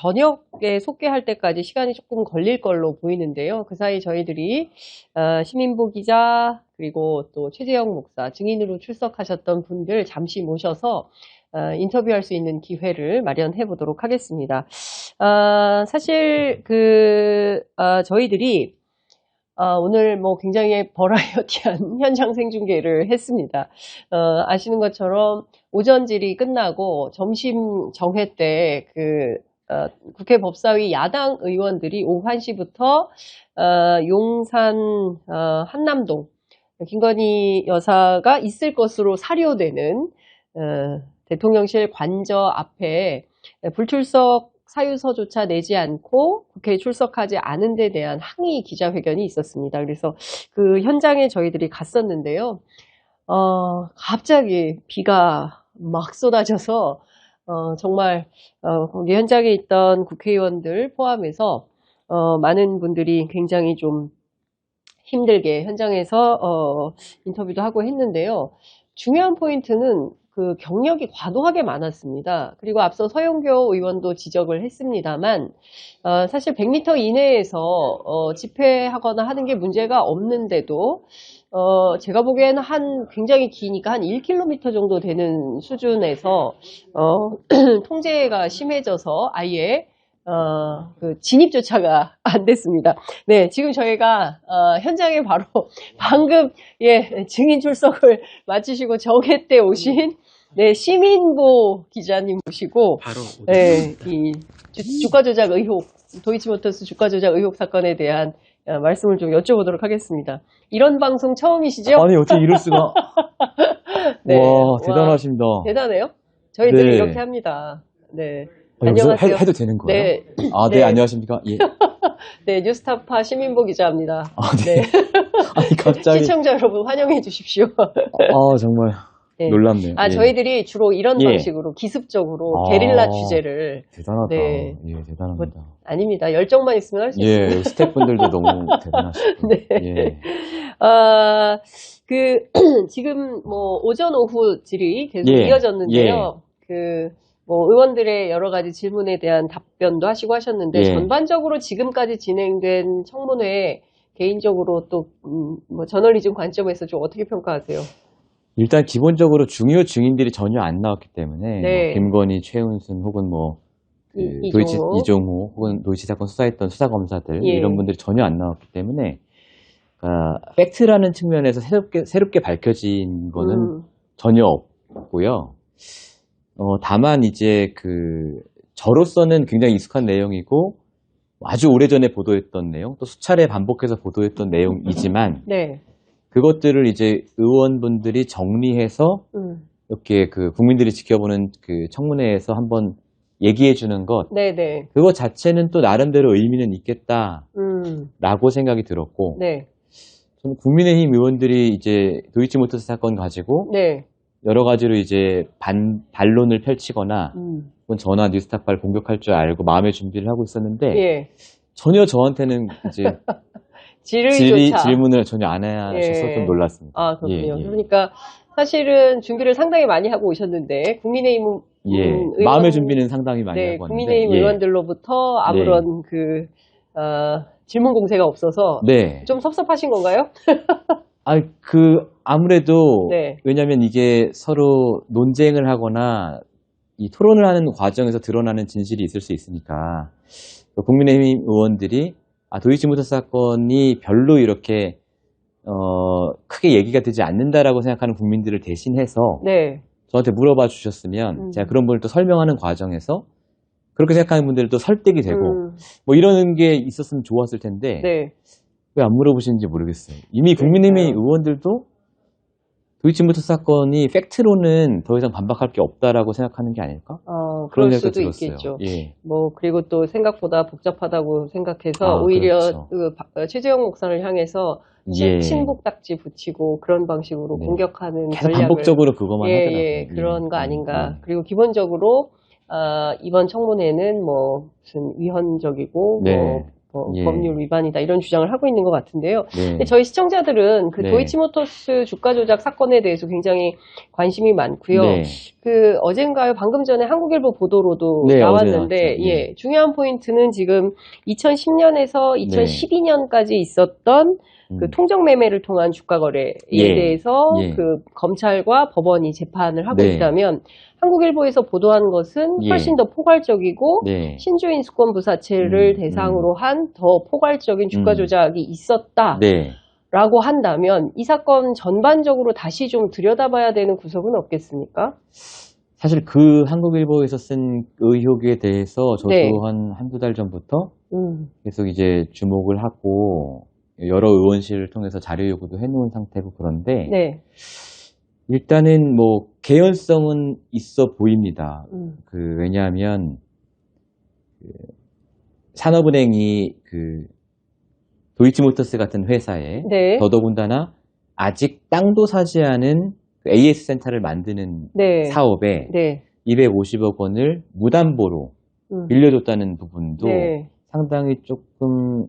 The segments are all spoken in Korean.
저녁에 속개할 때까지 시간이 조금 걸릴 걸로 보이는데요. 그 사이 저희들이 시민보 기자 그리고 또 최재형 목사 증인으로 출석하셨던 분들 잠시 모셔서 인터뷰할 수 있는 기회를 마련해 보도록 하겠습니다. 사실 저희들이 오늘 뭐 굉장히 버라이어티한 현장 생중계를 했습니다. 아시는 것처럼 오전질이 끝나고 점심 정회 때 국회 법사위 야당 의원들이 오후 1시부터 용산 한남동 김건희 여사가 있을 것으로 사료되는 대통령실 관저 앞에 불출석 사유서조차 내지 않고 국회에 출석하지 않은 데 대한 항의 기자회견이 있었습니다. 그래서 그 현장에 저희들이 갔었는데요. 갑자기 비가 막 쏟아져서 정말 거기 현장에 있던 국회의원들 포함해서 많은 분들이 굉장히 좀 힘들게 현장에서 인터뷰도 하고 했는데요. 중요한 포인트는 그 경력이 과도하게 많았습니다. 그리고 앞서 서영교 의원도 지적을 했습니다만 사실 100m 이내에서 집회하거나 하는 게 문제가 없는데도 제가 보기에는 굉장히 기니까 한 1km 정도 되는 수준에서 통제가 심해져서 아예 진입조차가 안 됐습니다. 네, 지금 저희가 현장에 바로 방금 증인 출석을 마치시고 저개 때 오신 시민보 기자님 모시고 이 주가 조작 의혹, 도이치모터스 주가 조작 의혹 사건에 대한 말씀을 좀 여쭤보도록 하겠습니다. 이런 방송 처음이시죠? 아니 어떻게 이럴 수가? 네. 와 대단하십니다. 대단해요? 저희들이 이렇게 합니다. 네. 안녕하세요. 해도 되는 거예요? 네. 네, 안녕하십니까? 예. 네, 뉴스타파 시민보 기자입니다. 네. 아니, 갑자기. 시청자 여러분 환영해 주십시오. 정말. 네. 놀랍네요. 저희들이 주로 이런 방식으로 기습적으로 게릴라 취재를. 대단하다. 네. 예, 대단합니다. 아닙니다. 열정만 있으면 할 수 있습니다. 예, 스태프분들도 너무 대단하시고. 네. 예. 지금 오전 오후 질이 계속 이어졌는데요. 의원들의 여러 가지 질문에 대한 답변도 하시고 하셨는데, 전반적으로 지금까지 진행된 청문회, 개인적으로 또, 저널리즘 관점에서 좀 어떻게 평가하세요? 일단 기본적으로 중요 증인들이 전혀 안 나왔기 때문에, 김건희, 최은순 혹은 이종호 혹은 도이치 사건 수사했던 수사검사들, 이런 분들이 전혀 안 나왔기 때문에, 팩트라는 측면에서 새롭게 밝혀진 거는 전혀 없고요. 다만 이제 저로서는 굉장히 익숙한 내용이고 아주 오래전에 보도했던 내용, 또 수차례 반복해서 보도했던 내용이지만 그것들을 이제 의원분들이 정리해서 이렇게 국민들이 지켜보는 청문회에서 한번 얘기해 주는 것, 그거 자체는 또 나름대로 의미는 있겠다라고 생각이 들었고, 저는 국민의힘 의원들이 이제 도이치모터스 사건 가지고 여러 가지로 이제 반론을 펼치거나 혹은 저나 뉴스타파를 공격할 줄 알고 마음의 준비를 하고 있었는데 전혀 저한테는 이제 질문을 전혀 안 하셔서 좀 놀랐습니다. 그렇군요. 그러니까 사실은 준비를 상당히 많이 하고 오셨는데 국민의힘 마음의 준비는 상당히 많이 하고 왔는데 국민의힘 의원들로부터 아무런 질문 공세가 없어서 좀 섭섭하신 건가요? 아무래도, 왜냐면 이게 서로 논쟁을 하거나, 이 토론을 하는 과정에서 드러나는 진실이 있을 수 있으니까, 국민의힘 의원들이, 도이치모터스 사건이 별로 이렇게, 크게 얘기가 되지 않는다라고 생각하는 국민들을 대신해서, 저한테 물어봐 주셨으면, 제가 그런 분을 또 설명하는 과정에서, 그렇게 생각하는 분들도 설득이 되고, 이런 게 있었으면 좋았을 텐데, 왜 안 물어보시는지 모르겠어요. 이미 국민의힘 의원들도 도이치모터스 사건이 팩트로는 더 이상 반박할 게 없다라고 생각하는 게 아닐까? 그럴 수도 들었어요. 있겠죠. 그리고 또 생각보다 복잡하다고 생각해서 오히려 최재형 목사를 향해서 친북 딱지 붙이고 그런 방식으로 공격하는 전략을 반복적으로 그것만 하더라고요. 그런 거 아닌가. 그리고 기본적으로 이번 청문회는 무슨 위헌적이고 예. 법률 위반이다 이런 주장을 하고 있는 것 같은데요. 네. 근데 저희 시청자들은 그 네. 도이치모터스 주가 조작 사건에 대해서 굉장히 관심이 많고요. 네. 그 어젠가요? 방금 전에 한국일보 보도로도 네, 나왔는데 어제 나왔죠. 예, 중요한 포인트는 지금 2010년에서 2012년까지 있었던 그 통정 매매를 통한 주가 거래에 예. 대해서 예. 그 검찰과 법원이 재판을 하고 네. 있다면 한국일보에서 보도한 것은 예. 훨씬 더 포괄적이고 네. 신주인수권 부사체를 대상으로 한 더 포괄적인 주가 조작이 있었다라고 네. 한다면 이 사건 전반적으로 다시 좀 들여다봐야 되는 구석은 없겠습니까? 사실 그 한국일보에서 쓴 의혹에 대해서 저도 네. 한두 달 전부터 계속 이제 주목을 하고 여러 의원실을 통해서 자료 요구도 해놓은 상태고 그런데 네. 일단은 뭐 개연성은 있어 보입니다. 왜냐하면 산업은행이 도이치모터스 같은 회사에 네. 더더군다나 아직 땅도 사지 않은 AS 센터를 만드는 네. 사업에 네. 250억 원을 무담보로 빌려줬다는 부분도 네. 상당히 조금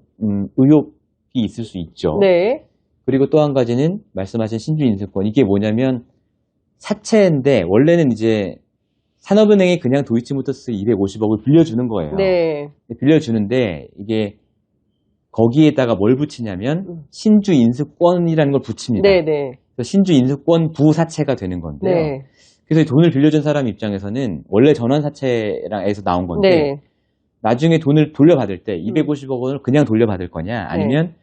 의혹이 있을 수 있죠. 네. 그리고 또 한 가지는 말씀하신 신주인수권, 이게 뭐냐면 사채인데 원래는 이제 산업은행이 그냥 도이치모터스 250억을 빌려주는 거예요. 네. 빌려주는데 이게 거기에다가 뭘 붙이냐면 신주인수권이라는 걸 붙입니다. 네. 네. 그래서 신주인수권 부사채가 되는 건데요. 네. 그래서 돈을 빌려준 사람 입장에서는 원래 전환사채랑에서 나온 건데 네. 나중에 돈을 돌려받을 때 250억 원을 그냥 돌려받을 거냐 아니면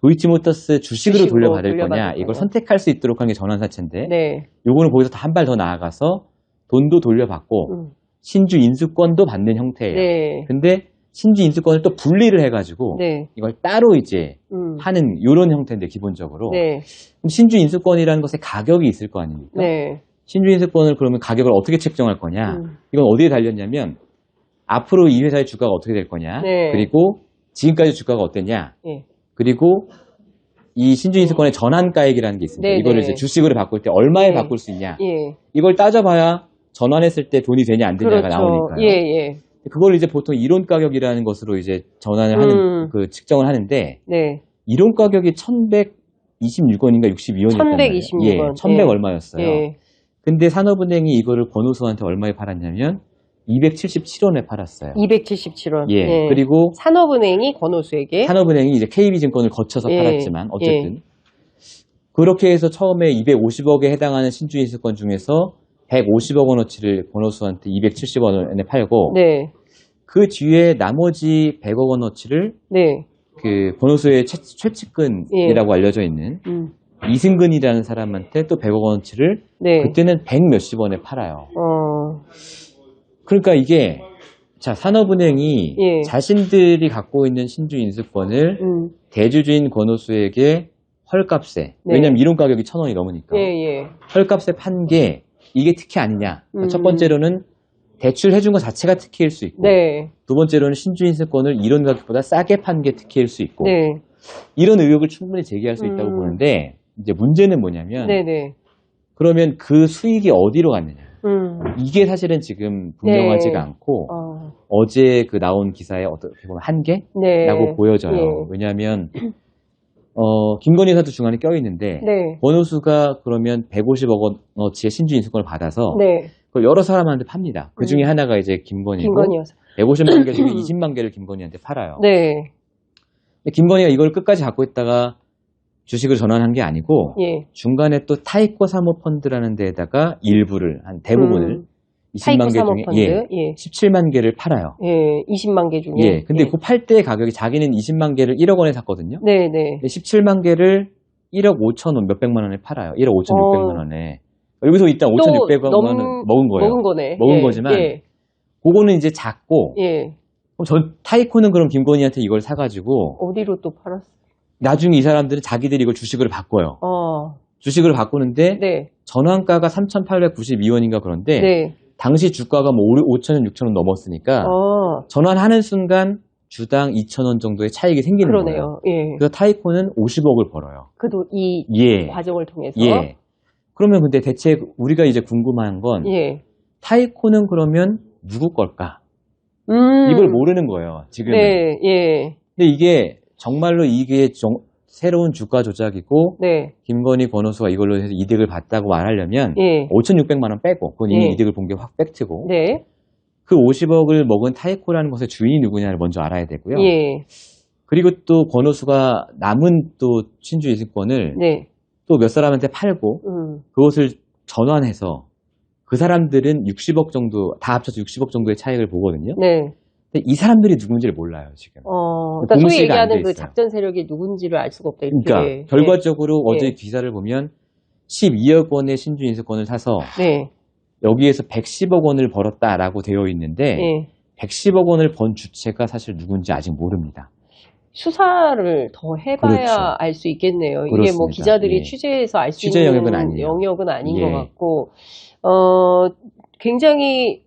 도이치모터스 주식으로 돌려받을 거냐 이걸 선택할 수 있도록 한 게 전환사채인데 네. 요거는 거기서 한 발 더 나아가서 돈도 돌려받고 신주 인수권도 받는 형태예요. 네. 근데 신주 인수권을 또 분리를 해가지고 네. 이걸 따로 이제 하는 이런 형태인데 기본적으로 네. 그럼 신주 인수권이라는 것에 가격이 있을 거 아닙니까? 네. 신주 인수권을 그러면 가격을 어떻게 책정할 거냐? 이건 어디에 달렸냐면 앞으로 이 회사의 주가가 어떻게 될 거냐? 네. 그리고 지금까지 주가가 어땠냐? 네. 그리고 이 신주인수권의 전환가액이라는 게 있습니다. 네, 이거를 네. 이제 주식으로 바꿀 때 얼마에 네. 바꿀 수 있냐? 예. 이걸 따져봐야 전환했을 때 돈이 되냐 안 되냐가 그렇죠. 나오니까요. 예, 예. 그걸 이제 보통 이론 가격이라는 것으로 이제 전환을 하는 측정을 하는데 네. 이론 가격이 1,126원인가 62원이었단 말이에요. 1,126원. 예, 1,100 얼마였어요. 예. 근데 산업은행이 이거를 권오수한테 얼마에 팔았냐면 277원에 팔았어요. 277원. 예. 예. 그리고 산업은행이 권오수에게 산업은행이 이제 KB증권을 거쳐서 예. 팔았지만 어쨌든 그렇게 해서 처음에 250억에 해당하는 신주인수권 중에서 150억 원어치를 권오수한테 270원에 팔고 네. 그 뒤에 나머지 100억 원어치를 네. 그 권오수의 최측근이라고 알려져 있는 이승근이라는 사람한테 또 100억 원어치를 네. 그때는 100 몇십 원에 팔아요. 어. 그러니까 이게 자 산업은행이 예. 자신들이 갖고 있는 신주인수권을 대주주인 권오수에게 헐값에 네. 왜냐면 이론 가격이 1,000원이 넘으니까 예, 예. 헐값에 판 게 이게 특혜 아니냐. 첫 번째로는 대출해준 것 자체가 특혜일 수 있고 네. 두 번째로는 신주인수권을 이론 가격보다 싸게 판 게 특혜일 수 있고 네. 이런 의혹을 충분히 제기할 수 있다고 보는데 이제 문제는 뭐냐면 네, 네. 그러면 그 수익이 어디로 갔느냐. 이게 사실은 지금 분명하지가 네. 않고 어제 그 나온 기사에 어떻게 보면 한계라고 네. 보여져요. 예. 왜냐하면 김건희 여사도 중간에 껴있는데 네. 권오수가 그러면 150억 원어치의 신주인수권을 받아서 네. 그걸 여러 사람한테 팝니다. 그 중에 하나가 이제 김건희고 김건희여서. 150만 개 중에 20만 개를 김건희한테 팔아요. 네. 근데 김건희가 이걸 끝까지 갖고 있다가 주식을 전환한 게 아니고 예. 중간에 또 타이코 사모펀드라는 데에다가 일부를 한 대부분을 20만 타이코 개 중에 사모펀드. 예. 17만 개를 팔아요. 예. 20만 개 중에. 예. 근데 그 팔 때 가격이 자기는 20만 개를 1억 원에 샀거든요. 네, 네. 17만 개를 1억 5천 원 몇백만 원에 팔아요. 1억 5천 6백만 원에. 여기서 일단 5,600만 원은 먹은 거예요. 먹은 거네. 먹은 예. 거지만 예. 그거는 이제 작고 예. 그럼 전 타이코는 그럼 김건희한테 이걸 사가지고 어디로 또 팔았어? 나중에 이 사람들은 자기들이 이걸 주식으로 바꿔요. 어. 주식을 바꾸는데 네. 전환가가 3,892원인가 그런데 네. 당시 당시 주가가 뭐 5,000원, 6,000원 넘었으니까 어. 전환하는 순간 주당 2,000원 정도의 차익이 생기는 거예요. 그러네요. 예. 그래서 타이코는 50억을 벌어요. 그도 이 예. 과정을 통해서. 예. 그러면 근데 대체 우리가 이제 궁금한 건 예. 타이코는 그러면 누구 걸까? 이걸 모르는 거예요. 지금은. 네. 예. 근데 이게 정말로 이게 새로운 주가 조작이고 네. 김건희 권오수가 이걸로 해서 이득을 봤다고 말하려면 예. 5,600만 원 빼고 그건 이미 예. 이득을 본 게 확 팩트고 네. 그 50억을 먹은 타이코라는 것의 주인이 누구냐를 먼저 알아야 되고요. 예. 그리고 또 권오수가 남은 또 신주 이승권을 네. 또 몇 사람한테 팔고 그것을 전환해서 그 사람들은 60억 정도 다 합쳐서 60억 정도의 차익을 보거든요. 네. 근데 이 사람들이 누군지를 몰라요 지금. 그러니까 소위 공시가 안 돼 얘기하는 그 있어요. 작전 세력이 누군지를 알 수가 없다. 이렇게. 그러니까 결과적으로 예. 어제 기사를 보면 12억 원의 신주 인수권을 사서 네. 여기에서 110억 원을 벌었다라고 되어 있는데 예. 110억 원을 번 주체가 사실 누군지 아직 모릅니다. 수사를 더 해봐야 그렇죠. 알 수 있겠네요. 이게 그렇습니다. 뭐 기자들이 예. 취재해서 알 수 취재 있는 영역은 아니에요. 영역은 아닌 예. 것 같고, 굉장히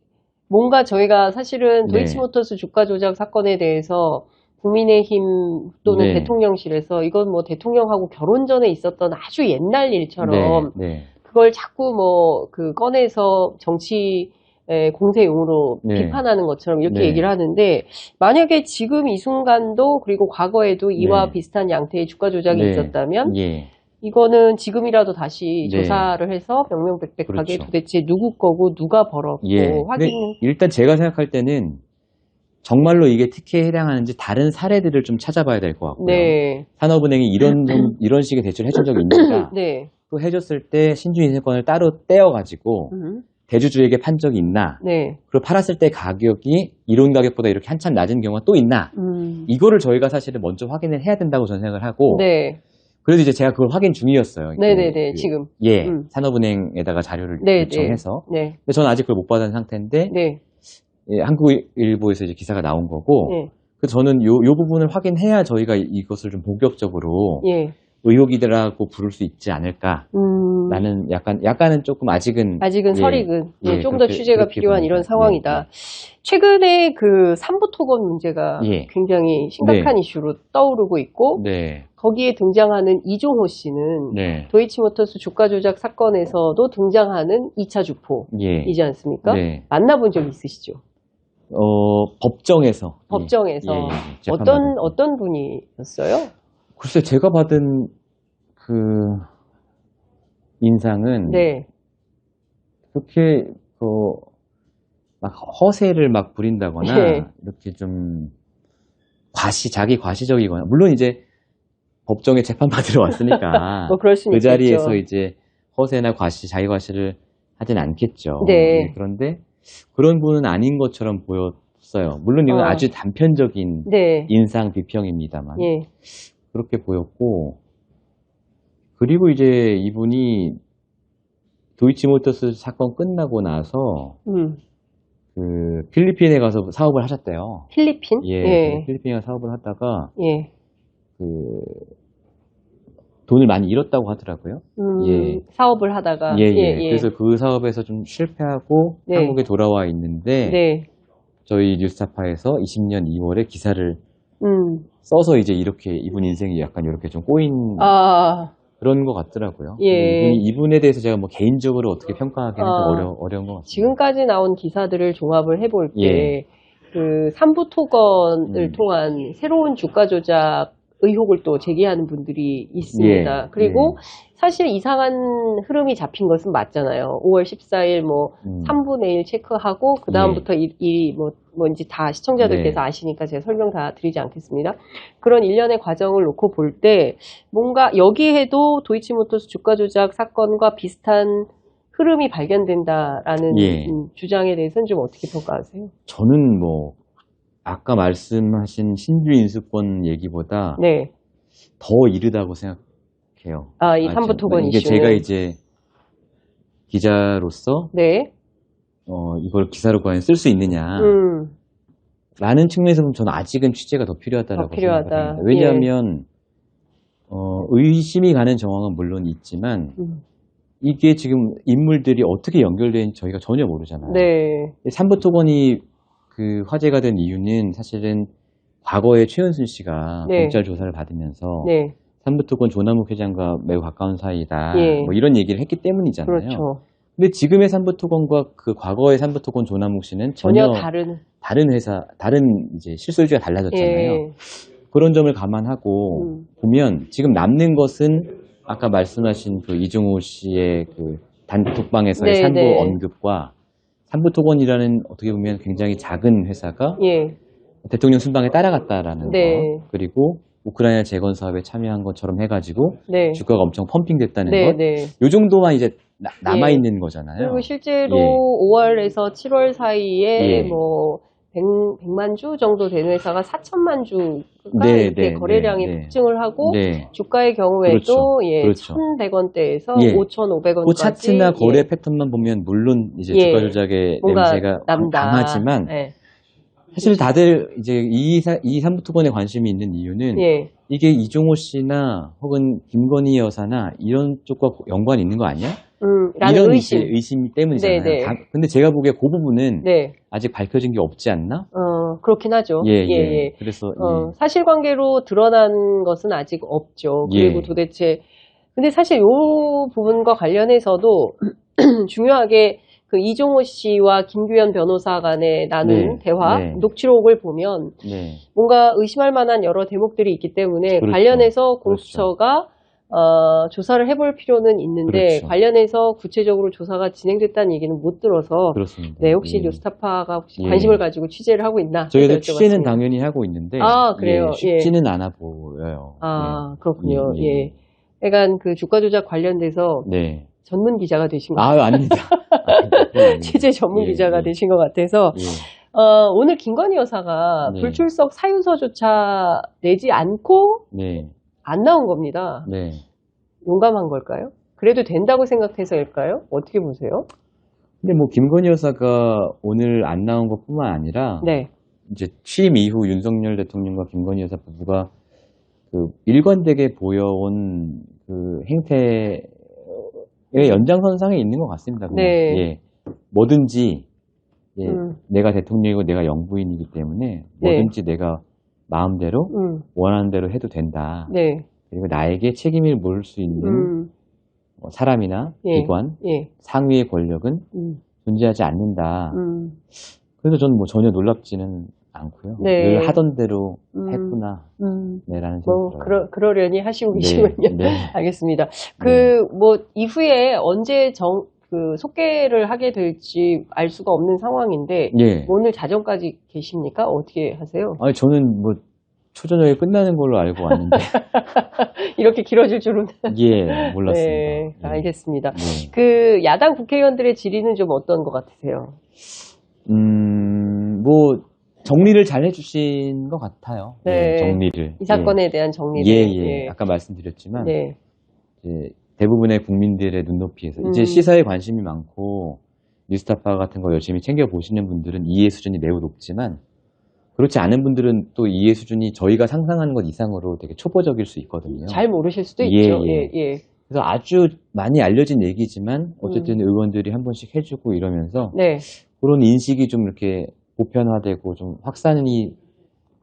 뭔가 저희가 사실은 네. 도이치모터스 주가 조작 사건에 대해서 국민의힘 또는 네. 대통령실에서 이건 뭐 대통령하고 결혼 전에 있었던 아주 옛날 일처럼 네. 그걸 자꾸 뭐 그 꺼내서 정치 공세용으로 네. 비판하는 것처럼 이렇게 네. 얘기를 하는데 만약에 지금 이 순간도 그리고 과거에도 이와 네. 비슷한 양태의 주가 조작이 네. 있었다면 예. 이거는 지금이라도 다시 네. 조사를 해서 명명백백하게 그렇죠. 도대체 누구 거고 누가 벌었고 예. 근데 확인. 일단 제가 생각할 때는 정말로 이게 특혜에 해당하는지 다른 사례들을 좀 찾아봐야 될 것 같고요. 네. 산업은행이 이런 식의 대출을 해준 적이 있는가? 네. 또 해줬을 때 신주인수권을 따로 떼어가지고 대주주에게 판 적이 있나? 네. 그리고 팔았을 때 가격이 이론 가격보다 이렇게 한참 낮은 경우가 또 있나? 이거를 저희가 사실은 먼저 확인을 해야 된다고 저는 생각을 하고. 네. 그래서 이제 제가 그걸 확인 중이었어요. 네네네. 지금. 예. 산업은행에다가 자료를 네, 요청해서. 네. 근데 저는 아직 그걸 못 받은 상태인데. 네. 예, 한국일보에서 이제 기사가 나온 거고. 네. 그래서 저는 요 부분을 확인해야 저희가 이것을 좀 본격적으로. 예. 의혹이라고 부를 수 있지 않을까. 라는 약간은 조금 아직은 설익은 예, 좀 더 취재가 그렇게 필요한 봅니다. 이런 상황이다. 예. 최근에 그 삼부토건 문제가 예. 굉장히 심각한 네. 이슈로 떠오르고 있고 네. 거기에 등장하는 이종호 씨는 네. 도이치모터스 주가 조작 사건에서도 등장하는 2차 주포이지 예. 않습니까? 네. 만나본 적 있으시죠? 법정에서. 법정에서 예, 재판받을 때. 어떤 분이었어요? 글쎄 제가 받은 그 인상은 네. 그렇게 막 허세를 막 부린다거나 네. 이렇게 좀 자기 과시적이거나 물론 이제 법정에 재판 받으러 왔으니까 뭐 그럴 수는 그 자리에서 있겠죠. 이제 허세나 자기 과시를 하진 않겠죠. 네. 그런데 그런 분은 아닌 것처럼 보였어요. 물론 이건 아주 단편적인 네. 인상 비평입니다만 예. 그렇게 보였고 그리고 이제 이분이 도이치모터스 사건 끝나고 나서 그 필리핀에 가서 사업을 하셨대요. 필리핀? 예. 필리핀에 가서 사업을 하다가 예. 그 돈을 많이 잃었다고 하더라고요. 예. 사업을 하다가. 예. 그래서 그 사업에서 좀 실패하고 네. 한국에 돌아와 있는데 네. 저희 뉴스타파에서 20년 2월에 기사를 써서 이제 이렇게 이분 인생이 약간 이렇게 좀 꼬인 그런 것 같더라고요. 예. 이분에 대해서 제가 뭐 개인적으로 어떻게 평가하기는 좀 어려운 것 같습니다. 지금까지 나온 기사들을 종합을 해볼 때, 예. 그 삼부토건을 통한 새로운 주가 조작 의혹을 또 제기하는 분들이 있습니다. 예. 그리고 사실 이상한 흐름이 잡힌 것은 맞잖아요. 5월 14일 뭐 3분의 1 체크하고 그 다음부터 뭔지 다 시청자들께서 아시니까 제가 설명 다 드리지 않겠습니다. 그런 일련의 과정을 놓고 볼 때 뭔가 여기에도 도이치모터스 주가 조작 사건과 비슷한 흐름이 발견된다라는 주장에 대해서는 좀 어떻게 평가하세요? 저는 뭐 아까 말씀하신 신주 인수권 얘기보다 더 이르다고 생각해요. 이 삼부토건 이게 이슈는. 제가 이제 기자로서 이걸 기사로 과연 쓸 수 있느냐 라는 측면에서 보면 저는 아직은 취재가 더 필요하다라고 생각합니다. 왜냐하면 의심이 가는 정황은 물론 있지만 이게 지금 인물들이 어떻게 연결되는지 저희가 전혀 모르잖아요. 삼부토건이 그 화제가 된 이유는 사실은 과거에 최은순 씨가 검찰 조사를 받으면서 삼부토건 조남욱 회장과 매우 가까운 사이다. 뭐 이런 얘기를 했기 때문이잖아요. 그렇죠. 근데 지금의 삼부토건과 그 과거의 삼부토건 조남욱 씨는 전혀 다른 회사, 다른 이제 실소유주가 달라졌잖아요. 그런 점을 감안하고 보면 지금 남는 것은 아까 말씀하신 그 이종호 씨의 그 단톡방에서의 네, 산부 네. 언급과 산부토건이라는 어떻게 보면 굉장히 작은 회사가 예. 대통령 순방에 따라갔다라는 네. 것, 그리고 우크라이나 재건 사업에 참여한 것처럼 해가지고 네. 주가가 엄청 펌핑됐다는 네, 것, 네. 요 정도만 이제 남아있는 예. 거잖아요. 그리고 실제로 예. 5월에서 7월 사이에 예. 뭐 100만 주 정도 되는 회사가 4천만 주가 네, 이렇게 네, 거래량이 네, 폭증을 하고 네. 주가의 경우에도 그렇죠. 예, 그렇죠. 1,100원대에서 예. 5,500원까지 그 차트나 거래 예. 패턴만 보면 물론 이제 예. 주가 조작의 뭔가 냄새가 남다. 강하지만 예. 사실 다들 이제 이 산부토건에 관심이 있는 이유는 예. 이게 이종호 씨나 혹은 김건희 여사나 이런 쪽과 연관이 있는 거 아니야? 라는 이런 의심. 이제 의심 때문이잖아요. 네, 네. 근데 제가 보기에 그 부분은 네. 아직 밝혀진 게 없지 않나? 그렇긴 하죠. 예, 예, 예. 예. 그래서 예. 사실관계로 드러난 것은 아직 없죠. 그리고 예. 도대체 근데 사실 이 부분과 관련해서도 중요하게 그 이종호 씨와 김규현 변호사 간에 나눈 네, 대화, 네. 녹취록을 보면 네. 뭔가 의심할 만한 여러 대목들이 있기 때문에 그렇죠. 관련해서 그렇죠. 공수처가 조사를 해볼 필요는 있는데 그렇죠. 관련해서 구체적으로 조사가 진행됐다는 얘기는 못 들어서 그렇습니다. 네, 혹시 예. 뉴스타파가 혹시 예. 관심을 가지고 취재를 하고 있나? 저희도 해서 취재는 여쭤봤습니다. 당연히 하고 있는데 아, 그래요? 예, 쉽지는 않아 보여요. 아, 예. 그렇군요. 예, 예. 예. 약간 그 주가 조작 관련돼서 네. 전문 기자가 되신 것 아, 같아요. 아닙니다. 아닙니다. 취재 전문 예, 기자가 예. 되신 것 같아서 예. 오늘 김건희 여사가 네. 불출석 사유서조차 내지 않고 네. 안 나온 겁니다. 네. 용감한 걸까요? 그래도 된다고 생각해서일까요? 어떻게 보세요? 근데 뭐 김건희 여사가 오늘 안 나온 것뿐만 아니라 네. 이제 취임 이후 윤석열 대통령과 김건희 여사 부부가 그 일관되게 보여온 그 행태의 연장선상에 있는 것 같습니다. 그냥. 네. 예. 뭐든지 예, 음. 내가 대통령이고 내가 영부인이기 때문에 뭐든지 내가 마음대로 원하는 대로 해도 된다. 네. 그리고 나에게 책임을 물을 수 있는 사람이나 예. 기관, 예. 상위의 권력은 존재하지 않는다. 그래서 저는 뭐 전혀 놀랍지는 않고요. 네. 늘 하던 대로 했구나. 네, 라는 뭐, 생각이 들어요. 그러려니 하시고 네, 계시군요. 네. 알겠습니다. 네. 뭐, 이후에 언제 속개를 하게 될지 알 수가 없는 상황인데, 예. 오늘 자정까지 계십니까? 어떻게 하세요? 아니, 저는 뭐, 초저녁에 끝나는 걸로 알고 왔는데. 이렇게 길어질 줄은. 예, 몰랐습니다. 네, 예. 알겠습니다. 네. 그, 야당 국회의원들의 질의는 좀 어떤 것 같으세요? 뭐, 정리를 잘 해주신 것 같아요. 네. 예, 정리를. 이 사건에 대한 정리를. 예, 예. 아까 말씀드렸지만. 네. 이제 대부분의 국민들의 눈높이에서 이제 시사에 관심이 많고 뉴스타파 같은 거 열심히 챙겨보시는 분들은 이해 수준이 매우 높지만 그렇지 않은 분들은 또 이해 수준이 저희가 상상하는 것 이상으로 되게 초보적일 수 있거든요. 잘 모르실 수도 예, 있죠. 예. 예. 그래서 아주 많이 알려진 얘기지만 어쨌든 의원들이 한 번씩 해주고 이러면서 네. 그런 인식이 좀 이렇게 보편화되고 좀 확산이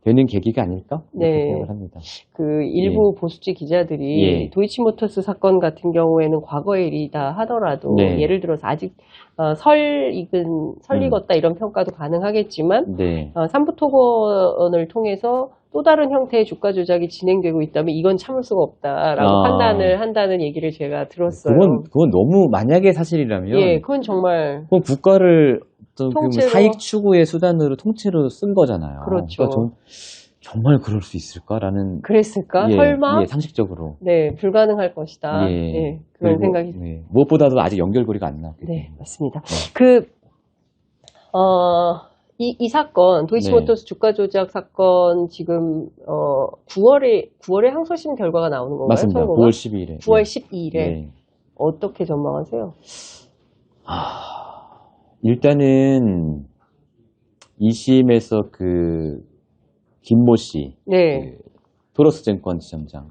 되는 계기가 아닐까? 이렇게 네. 생각을 합니다. 그 일부 보수지 기자들이 예. 도이치모터스 사건 같은 경우에는 과거의 일이다 하더라도 네. 예를 들어서 아직 설익었다 이런 평가도 가능하겠지만 네. 삼부토건을 통해서 또 다른 형태의 주가 조작이 진행되고 있다면 이건 참을 수가 없다라고 판단을 한다는 얘기를 제가 들었어요. 그건 너무 만약에 사실이라면 예, 그건 정말 그건 국가를 어떤 통째로 사익 추구의 수단으로 통째로 쓴 거잖아요. 그렇죠. 그러니까 정말 그럴 수 있을까라는 그랬을까? 예, 설마? 예, 상식적으로 네, 불가능할 것이다. 예, 예, 그런 생각이 예, 무엇보다도 아직 연결고리가 안 나왔기 네, 때문에. 맞습니다. 네. 이 사건, 도이치모터스 주가 조작 사건 지금 9월에 항소심 결과가 나오는 건가요? 맞습니다. 선고가? 9월 12일에. 9월 12일에 네. 어떻게 전망하세요? 일단은 2심에서 그 김모 씨, 네. 그 토러스증권 지점장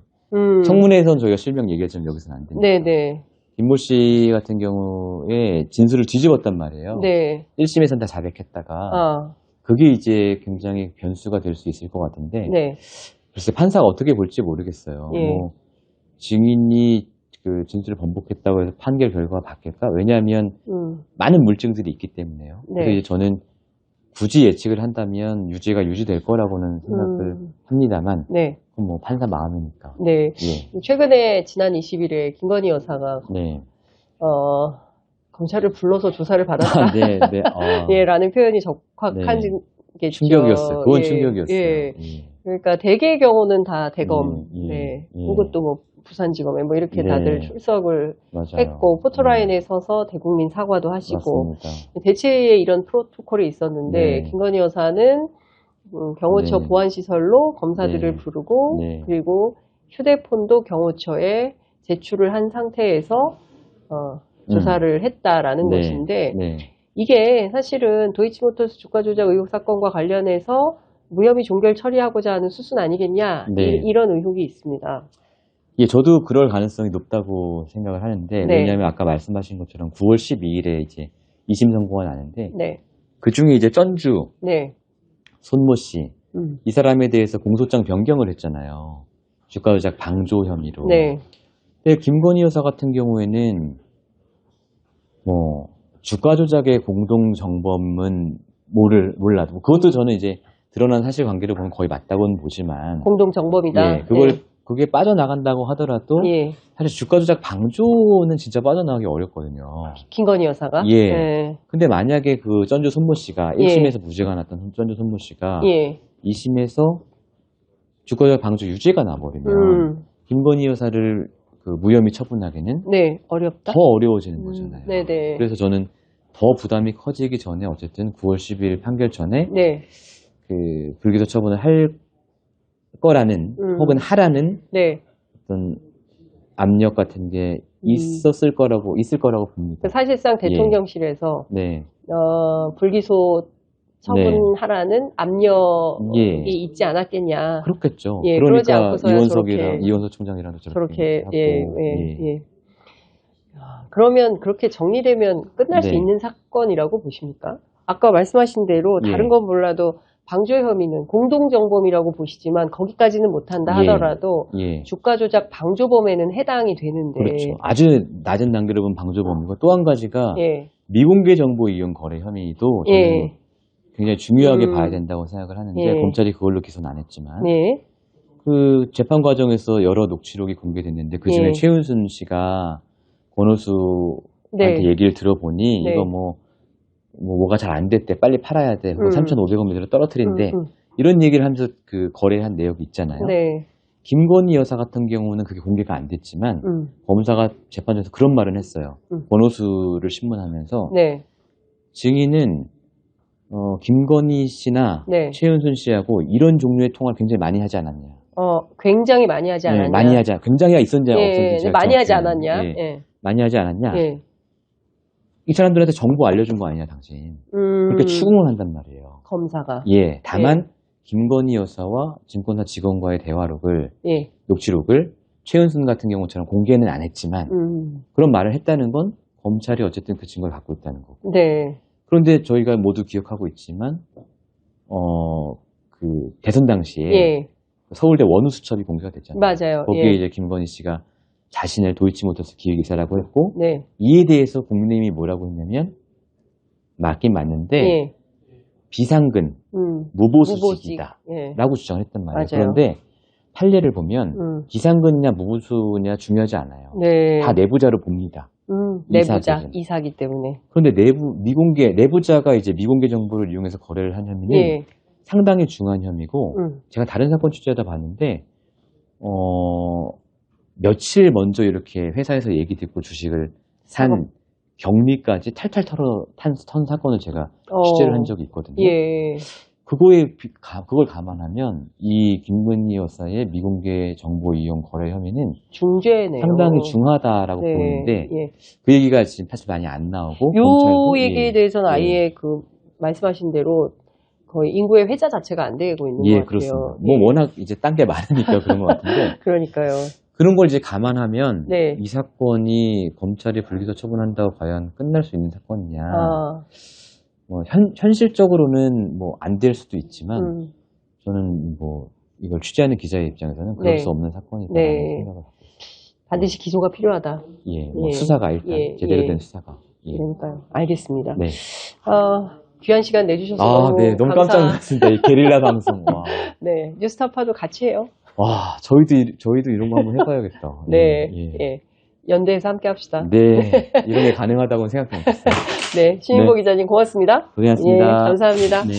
청문회에서는 저희가 실명 얘기하지만 여기서는 안 됩니다. 네네. 김모 씨 같은 경우에 진술을 뒤집었단 말이에요. 네. 1심에서는 다 자백했다가 그게 이제 굉장히 변수가 될 수 있을 것 같은데 네. 글쎄 판사가 어떻게 볼지 모르겠어요. 예. 뭐 증인이 그 진술을 번복했다고 해서 판결 결과가 바뀔까? 왜냐하면 많은 물증들이 있기 때문에요. 네. 그래서 이제 저는 굳이 예측을 한다면 유죄가 유지될 거라고는 생각을 합니다만, 네. 그건 뭐 판사 마음이니까. 네. 예. 최근에 지난 20일에 김건희 여사가 네. 검찰을 불러서 조사를 받았다. 네, 네. 예, 라는 표현이 적확한 네. 겠죠. 충격이었어요. 그건 예, 충격이었어요. 예. 예. 그러니까 대개의 경우는 다 대검, 예, 네. 예. 혹은 또 뭐 부산지검에 뭐 이렇게 네. 다들 출석을 맞아요. 했고 포토라인에 서서 대국민 사과도 하시고 맞습니다. 대체의 이런 프로토콜이 있었는데 네. 김건희 여사는 경호처 네. 보안시설로 검사들을 네. 부르고 네. 그리고 휴대폰도 경호처에 제출을 한 상태에서 조사를 했다라는 네. 것인데 네. 이게 사실은 도이치모터스 주가 조작 의혹 사건과 관련해서 무혐의 종결 처리하고자 하는 수순 아니겠냐 네. 이런 의혹이 있습니다. 예, 저도 그럴 가능성이 높다고 생각을 하는데 네. 왜냐하면 아까 말씀하신 것처럼 9월 12일에 이제 2심 선고가 나는데 네. 그 중에 이제 전주 네. 손모 씨 이 사람에 대해서 공소장 변경을 했잖아요. 주가 조작 방조 혐의로. 네. 근데 김건희 여사 같은 경우에는 뭐 주가 조작의 공동 정범은 몰라도 그것도 저는 이제 드러난 사실관계를 보면 거의 맞다고는 보지만 공동 정범이다. 예, 그게 빠져나간다고 하더라도 예. 사실 주가 조작 방조는 진짜 빠져나가기 어렵거든요. 김건희 여사가. 예. 네. 근데 만약에 그 전주 손모 씨가 1심에서 무죄가 났던 전주 손모 씨가 예. 2심에서 주가 조작 방조 유죄가 나버리면 김건희 여사를 그 무혐의 처분하기는 네, 어렵다. 더 어려워지는 거잖아요. 네네. 그래서 저는 더 부담이 커지기 전에 어쨌든 9월 10일 판결 전에 네. 그 불기소 처분을 할 거라는 혹은 하라는 네. 어떤 압력 같은 게 있을 거라고 봅니다. 사실상 대통령실에서 네. 불기소 처분하라는 압력이 있지 않았겠냐. 그렇겠죠. 예, 그러지 그러니까 않고서야 이원석 총장이랑도 저렇게 하고. 예. 그러면 그렇게 정리되면 끝날 수 있는 사건이라고 보십니까? 아까 말씀하신 대로 다른 건 몰라도 방조 혐의는 공동정범이라고 보시지만 거기까지는 못한다 하더라도 주가 조작 방조범에는 해당이 되는데. 그렇죠. 아주 낮은 단계로 보면 방조범이고 또 한 가지가 미공개 정보 이용 거래 혐의도 저는 굉장히 중요하게 봐야 된다고 생각을 하는데 검찰이 그걸로 기소는 안 했지만 그 재판 과정에서 여러 녹취록이 공개됐는데 그중에 최은순 씨가 권오수한테 얘기를 들어보니 이거 뭐가 잘 안 됐대. 빨리 팔아야 돼. 3,500원 매대로 떨어뜨린대. 이런 얘기를 하면서 그 거래한 내역이 있잖아요. 김건희 여사 같은 경우는 그게 공개가 안 됐지만 검사가 재판에서 그런 말은 했어요. 권오수를 신문하면서 증인은 김건희 씨나 최은순 씨하고 이런 종류의 통화를 굉장히 많이 하지 않았냐. 굉장히 많이 하지 않았냐. 많이 하지 않았냐. 굉장히가 있었는지 없었는지. 많이 하지 않았냐. 많이 하지 않았냐. 이 사람들한테 정보 알려준 거 아니냐, 당신. 그렇게 추궁을 한단 말이에요. 검사가. 다만 김건희 여사와 증권사 직원과의 대화록을, 녹취록을 최은순 같은 경우처럼 공개는 안 했지만 그런 말을 했다는 건 검찰이 어쨌든 그 증거를 갖고 있다는 거고. 그런데 저희가 모두 기억하고 있지만 그 대선 당시에 서울대 원우수첩이 공개가 됐잖아요. 맞아요. 거기에 이제 김건희 씨가 자신을 도이치모터스 기획이사라고 했고 이에 대해서 국민의힘이 뭐라고 했냐면 맞긴 맞는데 비상근, 무보수직이다 라고 주장을 했단 말이에요. 그런데 판례를 보면 비상근이냐 무보수냐 중요하지 않아요. 다 내부자로 봅니다. 내부자, 이사기 때문에. 그런데 내부자가 이제 미공개 정보를 이용해서 거래를 한 혐의는 상당히 중요한 혐의고 제가 다른 사건 취재하다 봤는데 며칠 먼저 이렇게 회사에서 얘기 듣고 주식을 산 경리까지 탈탈 턴 사건을 제가 취재를 한 적이 있거든요. 그걸 감안하면 이 김건희 여사의 미공개 정보 이용 거래 혐의는 중죄네요. 상당히 중하다라고 보는데 그 얘기가 지금 사실 많이 안 나오고 요 얘기에 대해서는 아예 그 말씀하신 대로 거의 인구의 회자 자체가 안 되고 있는 것 같아요. 그렇습니다. 뭐 워낙 이제 딴 게 많으니까 그런 것 같은데. 그러니까요. 그런 걸 이제 감안하면 이 사건이 검찰이 불기소 처분한다고 과연 끝날 수 있는 사건이냐. 뭐 현실적으로는 뭐 안 될 수도 있지만 저는 뭐 이걸 취재하는 기자의 입장에서는 그럴 수 없는 사건이다라는 생각을 하고 있습니다. 반드시 기소가 필요하다. 수사가 일단 제대로 된 수사가. 그러니까요. 알겠습니다. 귀한 시간 내주셔서 아, 너무 네, 너무 깜짝 놀랐습니다. 이 게릴라 방송. 와, 네, 뉴스타파도 같이 해요. 와, 저희도 이런 거 한번 해봐야겠다. 네, 예. 예. 연대에서 함께 합시다. 네, 이런 게 가능하다고는 생각 못했어요. 네, 신인보 네. 기자님 고맙습니다. 고생하셨습니다. 예, 감사합니다. 네.